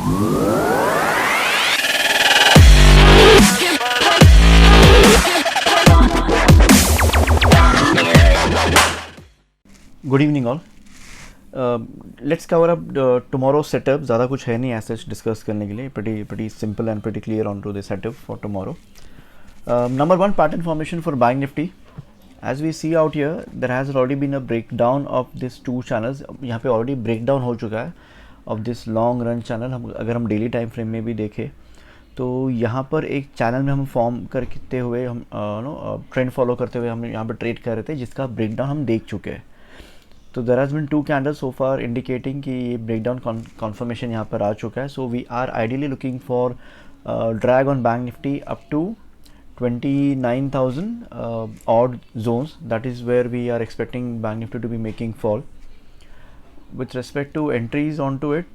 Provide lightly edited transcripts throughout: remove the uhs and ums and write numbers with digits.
Good evening all. Let's cover up tomorrow setup. ज़्यादा कुछ है नहीं ऐसे डिस्कस करने के लिए. pretty simple and pretty clear on to the setup for tomorrow. Number one, pattern formation for Bank Nifty. As we see out here, there has already been a breakdown of these two channels. यहाँ पे already breakdown हो चुका है of this long run channel. हम अगर हम daily time frame में भी देखें तो यहाँ पर एक चैनल में हम फॉर्म करते हुए हम ट्रेंड फॉलो करते हुए हम यहाँ पर ट्रेड कर रहे थे, जिसका ब्रेकडाउन हम देख चुके हैं. तो there has been 2 candles so far indicating कि ये ब्रेकडाउन कॉन्फर्मेशन यहाँ पर आ चुका है. So we are ideally looking for drag on bank Nifty up to 29,000 odd zones. That is where we are expecting Bank Nifty to be making fall. With respect to entries onto it,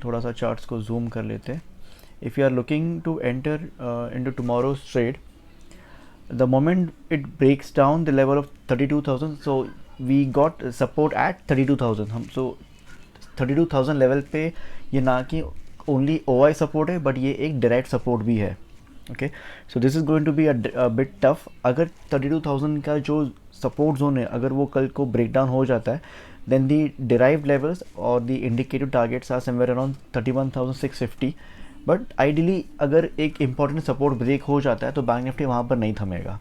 थोड़ा सा charts को zoom कर लेते हैं. If you are looking to enter into tomorrow's trade, the moment it breaks down the level of 32,000, so we got support at 32,000. हम so 32,000 level पे ये ना कि ओनली OI सपोर्ट है, बट ये एक डायरेक्ट सपोर्ट भी है. Okay, so this is going to be a bit tough. अगर 32,000 का जो सपोर्ट जोन है अगर वो कल को ब्रेक डाउन हो जाता है, देन दी डिराइव्ड लेवल्स और the indicative targets are somewhere around 31,650. But ideally अगर एक इंपॉर्टेंट सपोर्ट ब्रेक हो जाता है तो बैंक निफ्टी वहाँ पर नहीं थमेगा.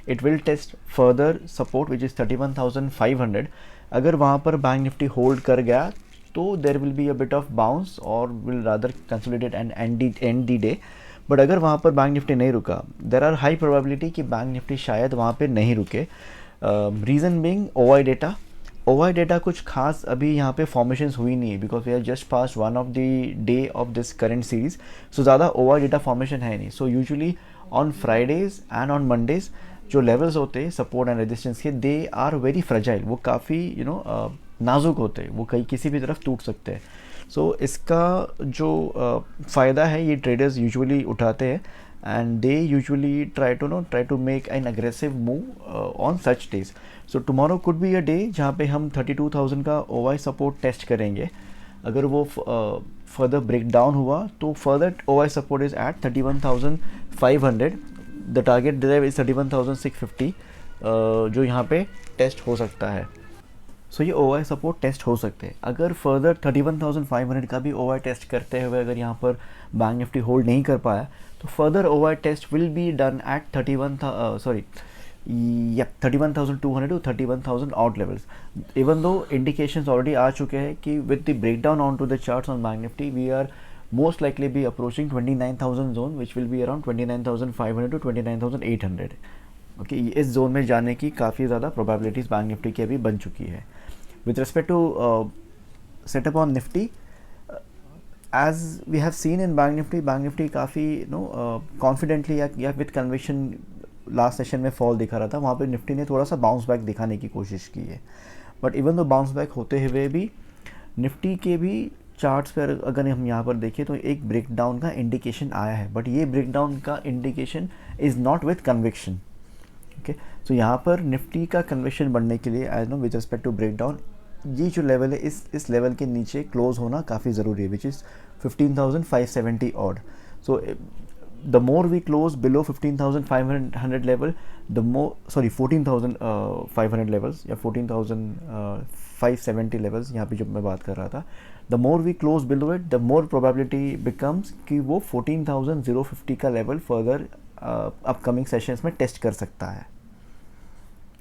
It will test further support which is 31,500. अगर वहाँ पर बैंक निफ्टी होल्ड कर गया तो there will be a bit of bounce और will rather consolidate and end the day. But अगर वहाँ पर बैंक निफ्टी नहीं रुका, देर आर हाई प्रोबेबिलिटी कि बैंक निफ्टी शायद वहाँ पे नहीं रुके. Reason being OI data. OI data कुछ खास अभी यहाँ पे फॉर्मेशंस हुई नहीं है, because we are just past one of the day of this current series. So ज़्यादा OI डेटा फॉर्मेशन है नहीं. So usually on Fridays and on Mondays जो लेवल्स होते हैं सपोर्ट एंड रेजिस्टेंस के, दे आर वेरी फ्रेजाइल. वो काफ़ी नाजुक होते हैं, वो कहीं किसी भी तरफ टूट सकते हैं. सो इसका जो फ़ायदा है ये ट्रेडर्स यूजुअली उठाते हैं and they usually try to make an aggressive move on such days. So tomorrow could be a day जहाँ पे हम 32,000 का OI सपोर्ट टेस्ट करेंगे. अगर वो फर्दर ब्रेक डाउन हुआ तो further OI support is at 31,500. The target derive is 31,650 जो यहाँ पे टेस्ट हो सकता है. सो ये OI सपोर्ट टेस्ट हो सकते हैं. अगर फर्दर 31,500 का भी OI टेस्ट करते हुए अगर यहाँ पर बैंक निफ्टी होल्ड नहीं कर पाया तो further OI test will be done at 31,200 to 31,000 out levels. Even though indications already आ चुके हैं कि with the break down on to the charts on bank Nifty we are most likely be approaching 29,000 zone, which will be around 29,500 to 29,800. Okay, इस zone में जाने की काफ़ी ज़्यादा प्रोबेबिलिटीज़ बैंक निफ्टी की अभी बन चुकी है. With respect to setup on Nifty, as we have seen in Bank Nifty काफ़ी कॉन्फिडेंटली या विद कन्विक्शन लास्ट सेशन में फॉल दिखा रहा था. वहाँ पे निफ्टी ने थोड़ा सा बाउंस बैक दिखाने की कोशिश की है. But even though bounce back होते हुए भी निफ्टी के भी चार्ट्स पर अगर हम यहाँ पर देखें तो एक ब्रेकडाउन का इंडिकेशन आया है. बट ये ब्रेकडाउन का indication is not with conviction. Okay, so यहाँ पर निफ्टी का कन्विक्शन बढ़ने के लिए I know with respect to breakdown ये जो लेवल है इस लेवल के नीचे क्लोज होना काफ़ी ज़रूरी है, which is 15,570 odd. So the more we close below 15,500 level, the more 14,500 levels या 14,570 लेवल्स यहाँ पे जब मैं बात कर रहा था, the more we close below it the more probability becomes कि वो 14,050 का लेवल फर्दर अपकमिंग सेशंस में टेस्ट कर सकता है.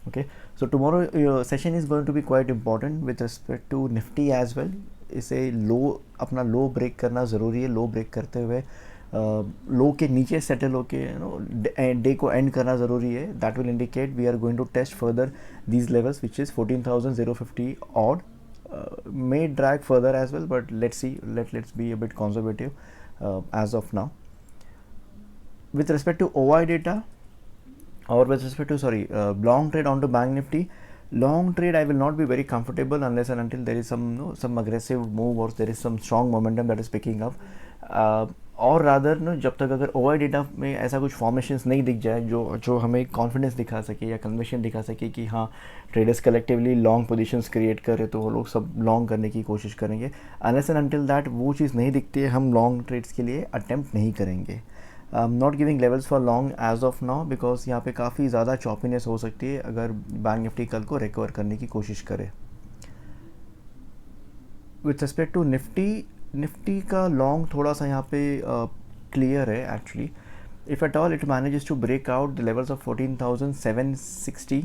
Okay, so tomorrow session is going to be quite important with respect to Nifty as well. इसे अपना लो break करना ज़रूरी है. लो ब्रेक करते हुए लो के नीचे सेटल होके डे को एंड करना ज़रूरी है. That will indicate we are going to test further these levels which is 14,050 odd. May drag further as well, but let's see. Let's be a bit conservative as of now. With respect to OI data, or with respect to long trade onto Bank Nifty, long trade I will not be very comfortable unless and until there is some aggressive move or there is some strong momentum that is picking up. और rather ना जब तक अगर OI data में ऐसा कुछ formations नहीं दिख जाए जो हमें कॉन्फिडेंस दिखा सके या कन्विक्शन दिखा सके कि हाँ traders collectively long positions create कर रहे तो वो लोग सब लॉन्ग करने की कोशिश करेंगे, अनलेस एंड अनटिल दैट वो चीज़ नहीं दिखती है हम लॉन्ग ट्रेड्स के लिए अटेम्प्ट नहीं करेंगे. Not giving levels for long as of now because यहाँ पे काफ़ी ज़्यादा चॉपीनेस हो सकती है अगर बैंक निफ्टी कल को रिकवर करने की कोशिश करे. विथ रिस्पेक्ट टू निफ्टी का लॉन्ग थोड़ा सा यहाँ पे क्लियर है actually. If at all it manages to break out the levels of 14,760,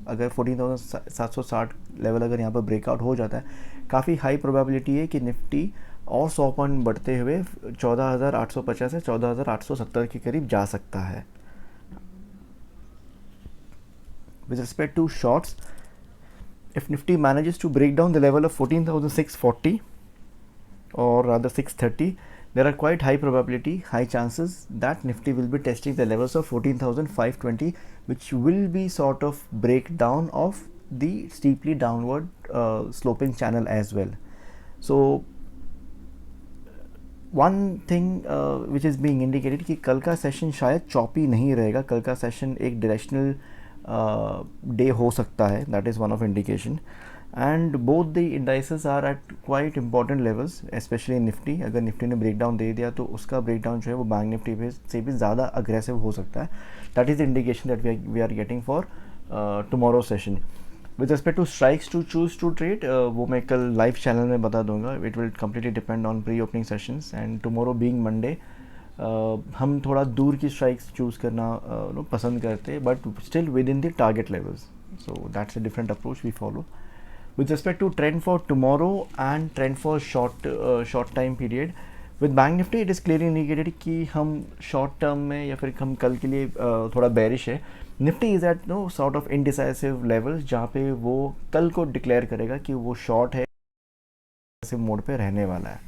अगर 14,760 लेवल अगर यहाँ पर ब्रेकआउट हो जाता है काफ़ी हाई प्रोबेबिलिटी है कि निफ्टी और 100 पॉइंट बढ़ते हुए 14,850 से 14,870 के करीब जा सकता है. With respect to shorts, if Nifty manages to break down the level of 14,640 or rather 630, there are quite high probability, high chances that Nifty will be testing the levels of 14,520, which will be sort of breakdown of the steeply downward sloping channel as well. So one thing which is being indicated कि कल का session शायद choppy नहीं रहेगा, कल का session एक directional day हो सकता है, that is one of indication. And both the indices are at quite important levels, specially Nifty. अगर निफ्टी ने ब्रेक डाउन दे दिया तो उसका ब्रेक डाउन जो है वो बैंक निफ्टी पे से भी ज़्यादा अग्रेसिव हो सकता है. That is the indication that we are getting for tomorrow session. With respect to strikes to choose to trade, वो मैं कल लाइव चैनल में बता दूंगा. It will completely depend on pre opening sessions and tomorrow being Monday हम थोड़ा दूर की स्ट्राइक्स चूज़ करना पसंद करते हैं but still within the target levels. So that's a different approach we follow. With respect to trend for tomorrow and trend for short time period, with bank Nifty it is clearly indicated कि हम short term में या फिर हम कल के लिए थोड़ा बेरिश है. Nifty is at no sort of indecisive levels जहाँ पे वो कल को डिक्लेयर करेगा कि वो शॉर्ट है, मोड पे रहने वाला है.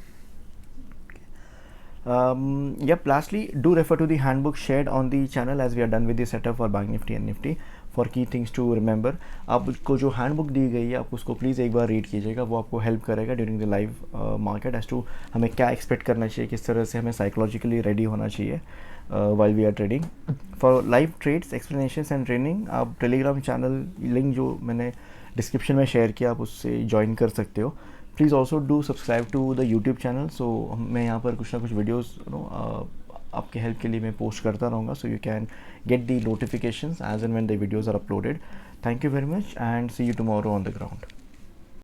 Lastly, do refer to the handbook shared on the channel as we are done with the setup for Bank Nifty and Nifty for key things to remember. आपको जो हैंडबुक दी गई है आप उसको प्लीज़ एक बार रीड कीजिएगा, वो आपको हेल्प करेगा during the live market as to हमें क्या एक्सपेक्ट करना चाहिए, किस तरह से हमें साइकोलॉजिकली रेडी होना चाहिए while we are trading. For live trades explanations and training आप टेलीग्राम चैनल लिंक जो मैंने डिस्क्रिप्शन में शेयर किया आप उससे ज्वाइन कर सकते हो. Please also do subscribe to the YouTube channel. So मैं यहाँ पर कुछ ना कुछ वीडियोज़ आपके हेल्प के लिए मैं पोस्ट करता रहूँगा. So you can get the notifications as and when the videos are uploaded. Thank you very much and see you tomorrow on the ground.